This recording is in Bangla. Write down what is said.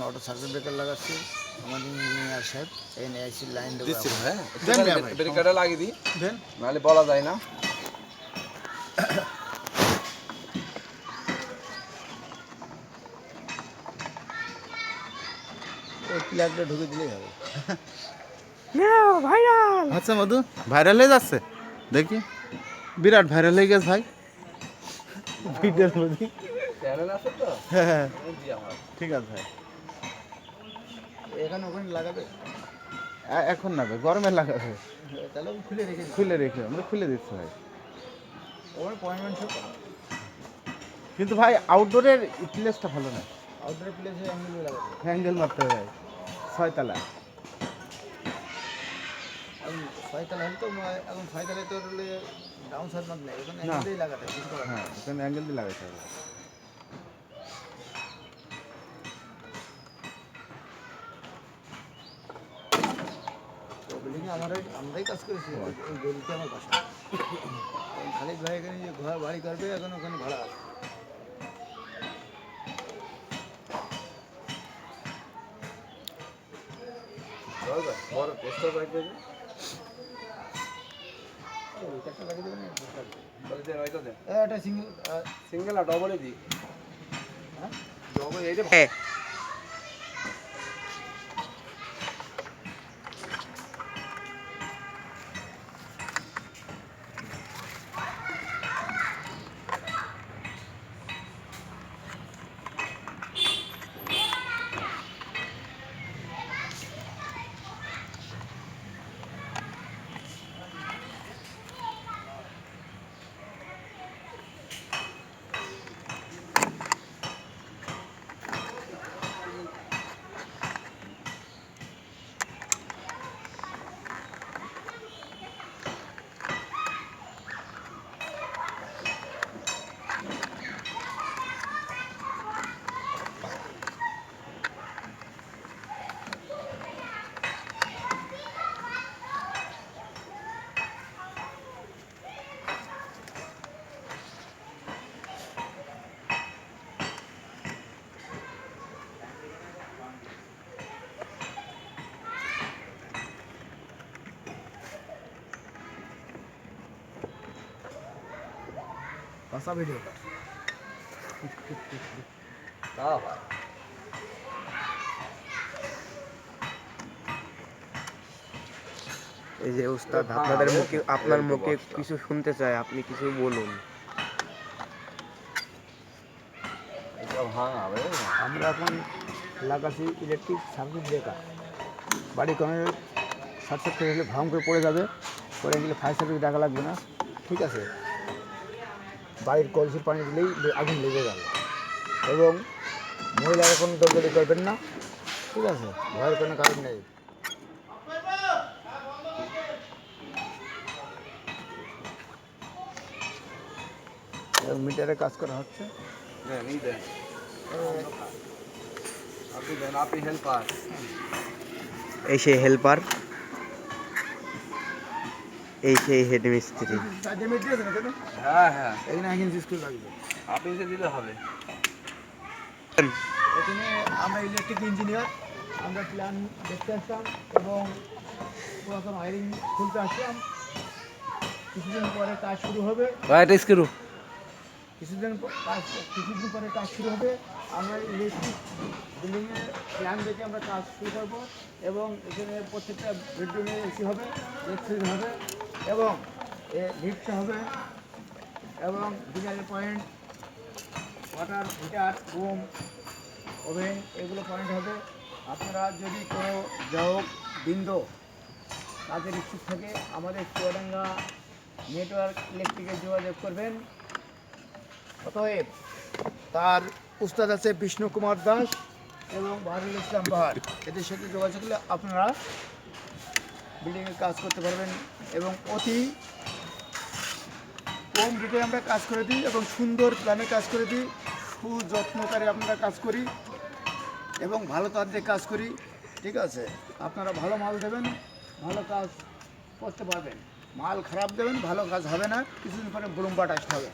অটো সার্কিট ব্রেকার লাগাচ্ছি। আমাদের ইঞ্জিনিয়ার সাহেব এনআইসি লাইন দেবো। দিচ্ছি হ্যাঁ, ব্রেকারটা লাগিয়ে দিই, দেন নাহলে বলা যায় না। ওই প্লাগটা ঢুকে দিলেই হবে। ভাইরাল আচ্ছা মধু ভাইরাল হয়ে যাচ্ছে দেখি, বিরাট ভাইরাল হয়ে গেছে ভাই ভিডিওর মধ্যে। চ্যানেল আছে তো, হ্যাঁ জি আমার। ঠিক আছে ভাই, এখানে ওখানে লাগাবে, এখন না ভাই গরমে লাগাবে, তাহলে আমি খুলে রেখে দিই। খুলে রেখে আমরা খুলে দিচ্ছি ভাই। ওখানে পয়েন্টমেন্ট সব কিন্তু ভাই আউটডোরের প্লেসটা ভালো না, আউটডোর প্লেসে অ্যাঙ্গেল লাগাবে। হ্যান্ডেল মারতে হবে ভাই, 6 তলা। এখন 6 তলা হলে তো এখন 6 তলায় তো হলে ডাউন সাইড মাপ নেই, এখানে অ্যাঙ্গেলেই লাগাতে হবে, কিছু করার নেই। হ্যাঁ এখানে অ্যাঙ্গেল দিয়ে লাগাতে হবে। বিল্ডিংয়ে আমরাই কাজ করেছি, ওই গলিতে আমার বাসা। খালিদ ভাই এখানে যে ঘর বাড়ি করবে, এখন ওখানে ভাড়া আছে। বড় পোস্টার রাখবে যে, একটা লাগিয়ে দেবেন না? বলে দেন ওইটা দেন। এটা সিঙ্গেল। সিঙ্গেল আর ডবলই দিই। হ্যাঁ ডবল এইটা বাসা ভিডিও। দাও ভাই। এই যে উস্তাদ আপনাদের মুখে, আপনার মুখে কিছু শুনতে চাই, আপনি কিছু বলুন। এটা ভাঙা হবে। আমরা এখন লাগাচ্ছি ইলেকট্রিক সার্কিট ব্রেকার। বাড়ি কোনো শর্ট সার্কিট হলে ভাঙ করে পড়ে যাবে, পড়ে গেলে ফায়ার সার্ভিস ডাকা লাগবে না, ঠিক আছে। বাড়ির কলসির পানি দিলেই আগুন লেগে যাবে, এবং মহিলারা কোনো দরকারি করবেন না, ঠিক আছে, ভয়ের কোনো কারণ নেই। মিটারে কাজ করা হচ্ছে। দেন এই দেন, আপনি দেন, আপনি হেল্পার। এই সেই হেল্পার, এই সেই হেড মিস্ত্রি। হ্যাঁ হ্যাঁ, এখানে এখন স্কুল লাগবে। আপনি যে দিলে হবে। এখানে আমরা ইলেকট্রিক ইঞ্জিনিয়ার, আমরা প্ল্যান দেখতে আসলাম এবং পুরাতন ওয়ারিং খুলতে আসলাম। কিছুদিন পরে কাজ শুরু হবে, রাইট স্ক্রু। কিছুদিন পরে কাজ শুরু হবে। আমরা ইলেকট্রিক বিল্ডিংয়ের প্ল্যান দেখে আমরা কাজ শুরু করব, এবং এখানে প্রত্যেকটা বেডরুমে এসি হবে, ইলেকট্রিক হবে, এবং লিফট হবে, এবং গিজারের point, water heater, room, oven, এগুলো পয়েন্ট হবে। আপনারা যদি কোনো গ্রাহক বৃন্দ কাজের ইচ্ছুক থাকে, আমাদের চুয়াডাঙ্গা নেটওয়ার্ক ইলেকট্রিকে যোগাযোগ করবেন। অতএব তার উস্তাদ আছে বিষ্ণু কুমার দাস এবং বাহারুল ইসলাম বাহার, এদের সাথে যোগাযোগ করলে আপনারা বিল্ডিংয়ে কাজ করতে পারবেন, এবং অতি কম রেটে আমরা কাজ করে দিই, এবং সুন্দর প্ল্যানে কাজ করে দিই, সুযত্নকারে আমরা কাজ করি, এবং ভালো তার দিয়ে কাজ করি, ঠিক আছে। আপনারা ভালো মাল দেবেন, ভালো কাজ করতে পারবেন। মাল খারাপ দেবেন, ভালো কাজ হবে না, কিছুদিন পরে ব্লুমবাট আসতে হবে।